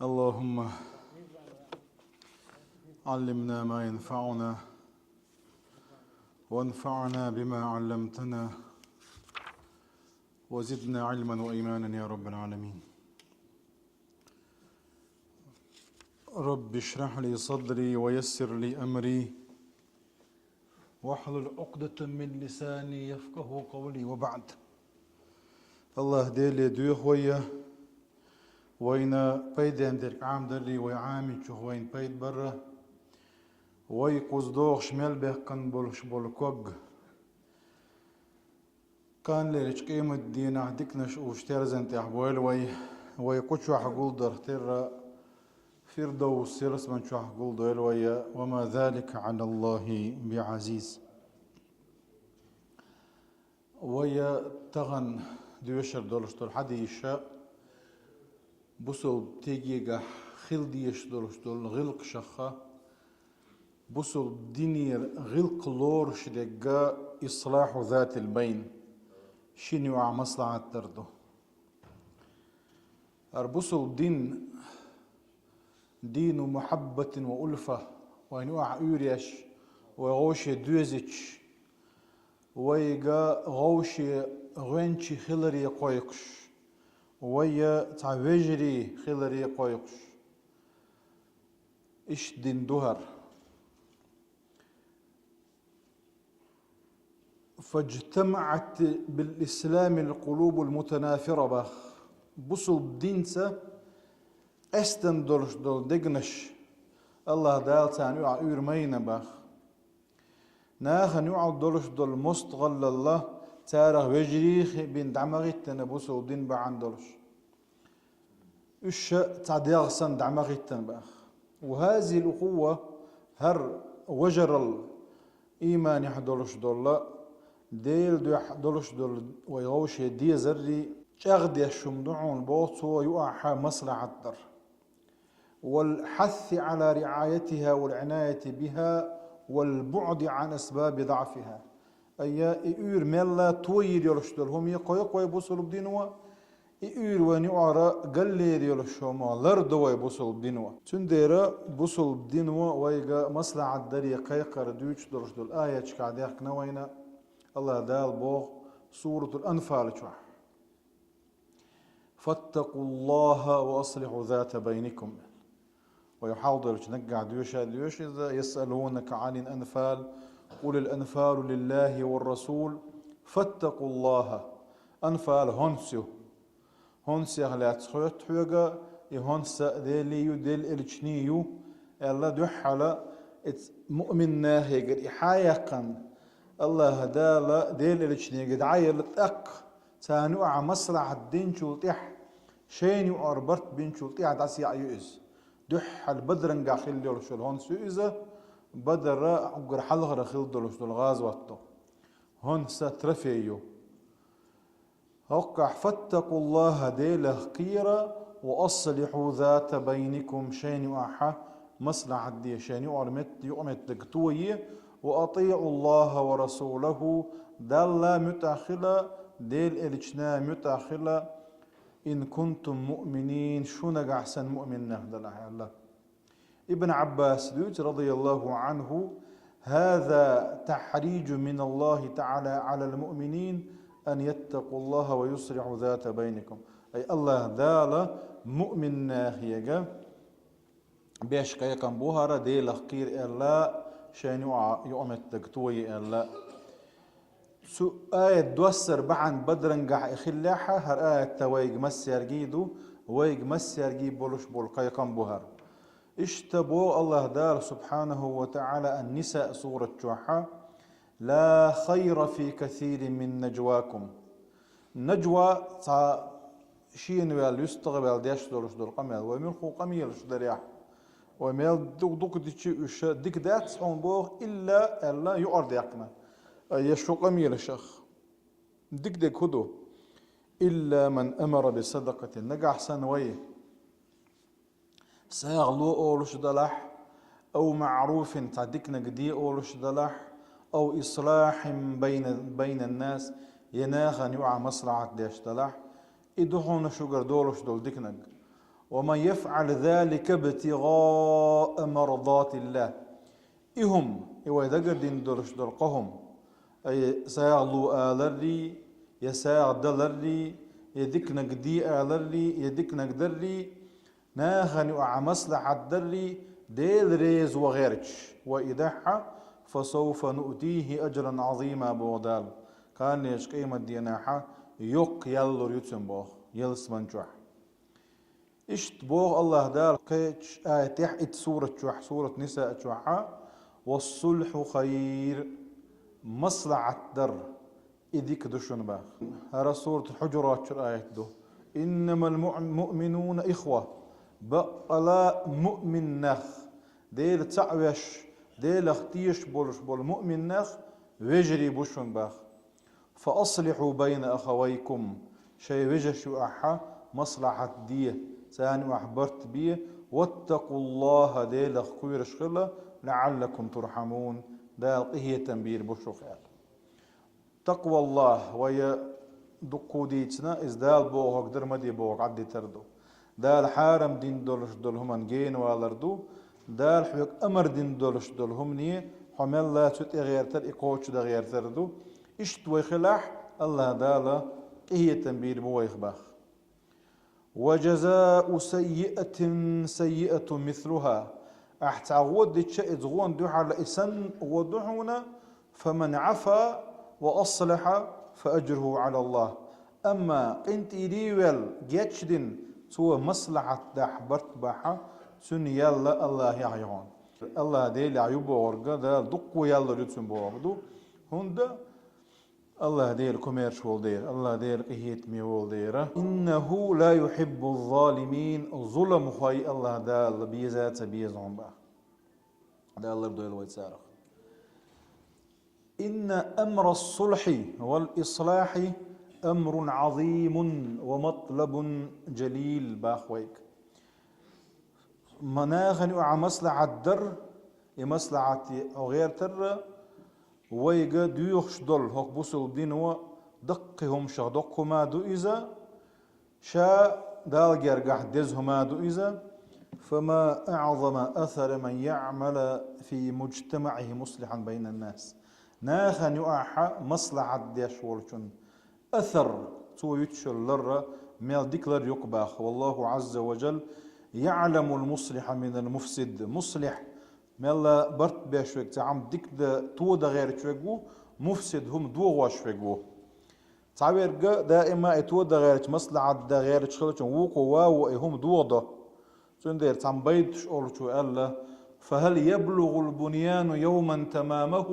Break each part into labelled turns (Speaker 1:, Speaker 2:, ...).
Speaker 1: اللهم علمنا ما ينفعنا وانفعنا بما علمتنا وزدنا علما وإيمانا يا رب العالمين. رب اشرح لي صدري ويسر لي أمري واحلل عقدة من لساني يفقه قولي وبعد. الله ديلي دوخ وين بيد عندك عام دري ويعامي تشوخ وين بيد برا وي قصدوخ شمال به كان بولش بولكوج كان ليش قيمة الدين عدكنش وشترزنت أحوال وي قشوا حقول درتر فردوس سيرس من شو حقول دويل وما ذلك على الله بعزيز. ويا تغن دوشر دولش دول حد يشاء بوصل تيجيجا خل ديش دولش دول غلق شخة بوصل دينير غلق لورش دقا إصلاح ذات البين شنو مصلحة تردو أربوصل دين محبة وألفة وينوع يوريش وغوش دوزيتش ويجا غوش غنشي خلري قويقش ويا تعوجري خلري قويقش إش دين دهر فاجتمعت بالإسلام القلوب المتنافرة بخ بصل دينسا استن دولش دول دقنش الله دال تان يوع يرمين بخ ناخن يوع دولش دول مستغل الله تارغ وجريخ بين دعمغيت تنبوسو دين بعن دولش اش تعديغ سن دعمغيت تنبخ. وهذه الأخوة هر وجر الإيمان يحدولش دول ديل دولش دول ويغوش دي زري شغد يشمدعون بوتو يوع مصلحة الدر والحث على رعايتها والعناية بها والبعد عن أسباب ضعفها. أي إير ملا توير يلشدل هم يقوي بوصل بدينوا إير ونيعرا قلير يلشوما لردوا يبوصل بدينوا تنديرا بوصل بدينوا ويجا مصلحة الدري قيقر دوش دلشدل آية شكاديك نوينا الله دال بوغ سورة الأنفال شوح فاتقوا الله وأصلحوا ذات بينكم. ويحاول نقع دوش إذا يسألونك عن الأنفال قل الأنفال لله والرسول فاتقوا الله. أنفال هونسيو لا تخوت حوغا يهونسا ديليو ديل إلشنيو الله دوحلا مؤمن ناهي قد إحايقا الله دالا ديل إلشنيو قد عايل تأق تانوع مصلحة الدين شولتيح شيني وأربرت بين شولتيح داسي عيوز دح البدرنجا خيل يلشل هون سويزة بدر أقر حلغ رخيل دلش دل غاز واتو هون سترفيو وقع فاتقوا الله ديله قيرة وأصلحوا ذات بينكم شين وأحا مصلحة دي شين يؤمت لقطوية وأطيعوا الله ورسوله دالا متأخلة ديل إلجنا متأخلة إن كنتم مؤمنين شو نقع أحسن مؤمن نهدل الله. ابن عباس رضي الله عنه هذا تحريج من الله تعالى على المؤمنين أن يتقوا الله ويصلحوا ذات بينكم. أي الله دال مؤمن ناهيجا بيش كيكم بوهرة دي لخير إلا شان يؤمت تقطوي إلا آية دوسر بعن بدرنجح إخلاحة هر آية تويج مسير جيدو ويج مسير جيب بولش بول كيكم بوهر اشتبو الله دار سبحانه وتعالى النساء سورة جوحة لا خير في كثير من نجواكم. نجوى شين ويال يستغبل ديش دولش دول قميل ويملخو قميل شدريح ويميل دوك ديك دات سعون بوغ إلا يؤرد يقنا يشو قميل الشخ ديك هدو إلا من أمر بصدقة نقع سنويه سيغلو أولش دلح أو معروف تعديك نقدي أولش دلح أو إصلاح بين الناس يناغن يوع مصلحة ديش دلح إدوحون شوغر دولش دول ديكنق ومن يفعل ذلك ابتغاء مرضات الله إهم إويدقر دين درش درقهم أي سيغلو آلري يساغ دلري يدكنك دي آلري يدكنك دري ناخن وعمصلحة دري ديل ريز وغيرش وإدحة فسوف نؤتيه أجرا عظيما بودال كان يش قيمة ديناحة يق يلور يتسنبوخ يلسمنجوح اشت بوغ الله دار قيتش آية سورة جوح سورة نساء جوحة والصلح خير مصلحة در إذيك دشون باخ هذا سورة الحجرات شر آية دو إنما المؤمنون إخوة بقلا مؤمن نخ ديل تعوش ديل اختيش بولش بول مؤمن نخ ويجري بوشون باخ فأصلحوا بين أخويكم شي وجشوا أحا مصلحة ديه ثاني أحبرت بيه واتقوا الله ديل أخوير شغلة لعلكم ترحمون دال قهية تنبير بشو خيال تقوى الله ويا دقو ديتنا إز دال بوغ قدر مدي بوغ عدي تردو دال حارم دين دولش دول همان جين والردو دال حيوك أمر دين دولش دول همني حمل لا تت غير تر إقوش دا غير تردو اشتوي خلاح الله دال قهية تنبير بوغ باخ وجزاء سيئة سيئة مثلها احتعود تشئت غون دوحة لإسن ودوحونا فمن عفا وأصلح فأجره على الله أما انت إليوال جيتشدن سوى مصلحة دحبرت باحة سن يلا الله يعيون الله ديل عيوب ورقا دا دقو يلا جتسن بوغدو هندا الله دير كوميرش والدير الله دير قهيت مي والدير إنه لا يحب الظالمين ظلم خي الله دال بيزات بيزعم با دا الله بدو يلوي تسارخ إن أمر الصلح والإصلاح أمر عظيم ومطلب جليل باخويك مناخن وعمصلحة الدر يمصلحة أو غير تر ويجا ديوخش دول هوك بوصل دينوا دقهم شغدقهما دو إذا شا دال جرجح دزهما دو إذا فما أعظم أثر من يعمل في مجتمعه مصلحا بين الناس ناخن يؤحى مصلحة ديش ولشن أثر تو يتشل لر ميل ديكلر يقباخ والله عز وجل يعلم المصلح من المفسد مصلح ملا برت بيشوك تعم ديك دا تو دا غير شوكو مفسد هم دو واش شوكو تعبير دائما اتو دا غير مصلحة دا غير شخلش ووكو واو هم دو دا سندير تعم بيت شغل شو قال فهل يبلغ البنيان يوما تمامه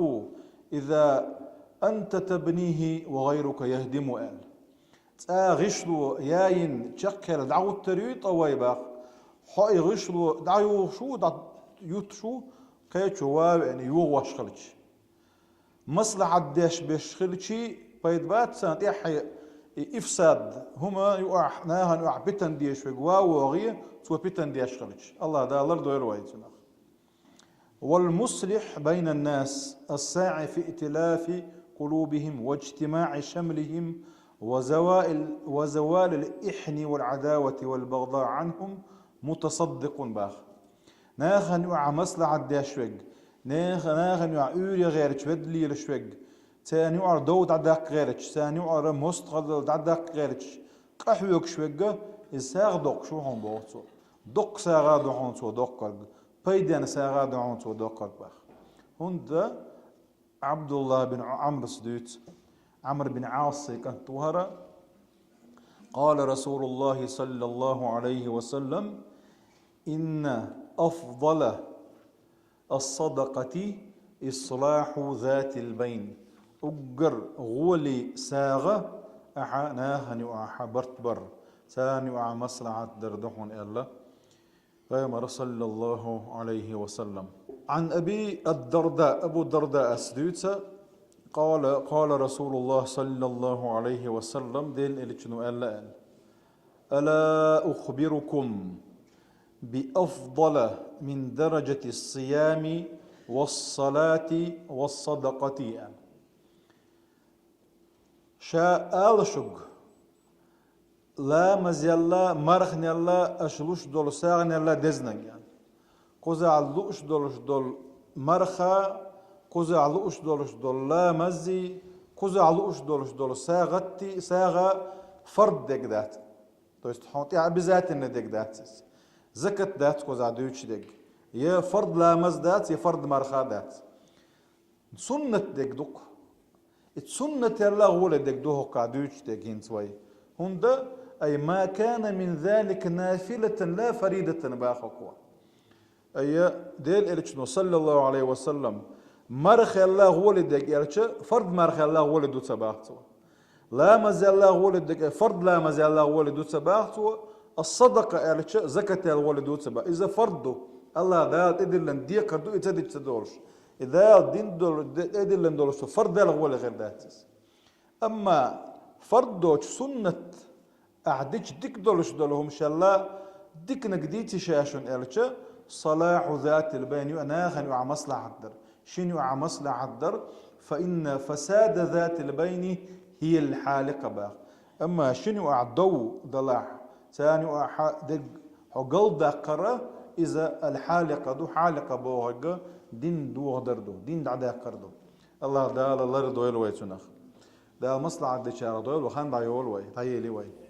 Speaker 1: إذا أنت تبنيه وغيرك يهدم قال غشلو ياين تشكر دعو التريط ويباخ حي غشلو دعو شو يوتشو قيتشو واو يعني يوغوش خلش مصلحة داش باش خلشي بيدبات سنة يحي إفساد هما يقع ناهن يقع بيتن ديش واو وغيه سوى بيتن ديش خلش الله دا لردو يروي والمصلح بين الناس الساعي في ائتلاف قلوبهم واجتماع شملهم وزوال الإحن والعداوة والبغضاء عنهم متصدق باخ ناخن يوع مصلحة داشوج ناخن يوع أوري غيرش ودلي لشوج تاني يوع دود عداك غيرش تاني يوع مستقل عداك غيرش قحوك شوجة الساغ دق شو هم بوصو دق ساغا دهون سو دقق بيدان ساغا دهون سو دقق باخ هند عبد الله بن عمرو صديت عمرو بن عاص كانت وهرة قال رسول الله صلى الله عليه وسلم إن أفضل الصدقة إصلاح ذات البين أجر غولي ساغة أحناهن وأح برتبر ثاني وأح مصلحة دردحون إلا غير صلى الله عليه وسلم عن أبي الدرداء أبو الدرداء أسدوتة قال رسول الله صلى الله عليه وسلم دين إليشنو ألا أخبركم بأفضل من درجة الصيام والصلاة والصدقة شاء آلشق لا مزيلا مرخن يلا أشلوش دول ساغن يلا دزنن يعني قوزا علوش دول مرخا قوزا علوش دول لا مزي قوزا علوش دول ساغتي ساغا فرد ديك ذات تو است حونتي بذات ان ديك ذات زكت ذات قوزا دوش ديك يا فرد لا مز ذات يا فرد مرخا ذات سنة ديك دوك سنة يلا غولة ديك دوه قادوش ديك هنسوي هندا أي ما كان من ذلك نافلة لا فريدة باخقوا أي ديل إلتشنو صلى الله عليه وسلم مرخ الله ولدك إلتش فرد مرخ الله ولدو تباختو لا مزال الله ولدك فرد لا مزال الله ولدو تباختو الصدقة إلتش زكاة الولدو تبا إذا فردو الله دال إدلن دي قردو إتدي تدولش إذا دين دول إدلن دولش فرد الغول غير ذاتس أما فردوش سنة أعديش ديك دولش دولهم شاء الله ديك نقديتي شاشون إلتش صلاح ذات البين يؤناخن يوع مصلحة الدر شين يوع مصلحة الدر فإن فساد ذات البين هي الحالقة باق أما شين يوع الضو ضلاح ثاني يوع دق قلب قرة إذا الحالقة دو حالقة بوهج دين دو غدردو دين دعدا قردو الله دال الله رضوي الوي تنخ دا مصلحة دشار دويل وخان دايول وي تايلي وي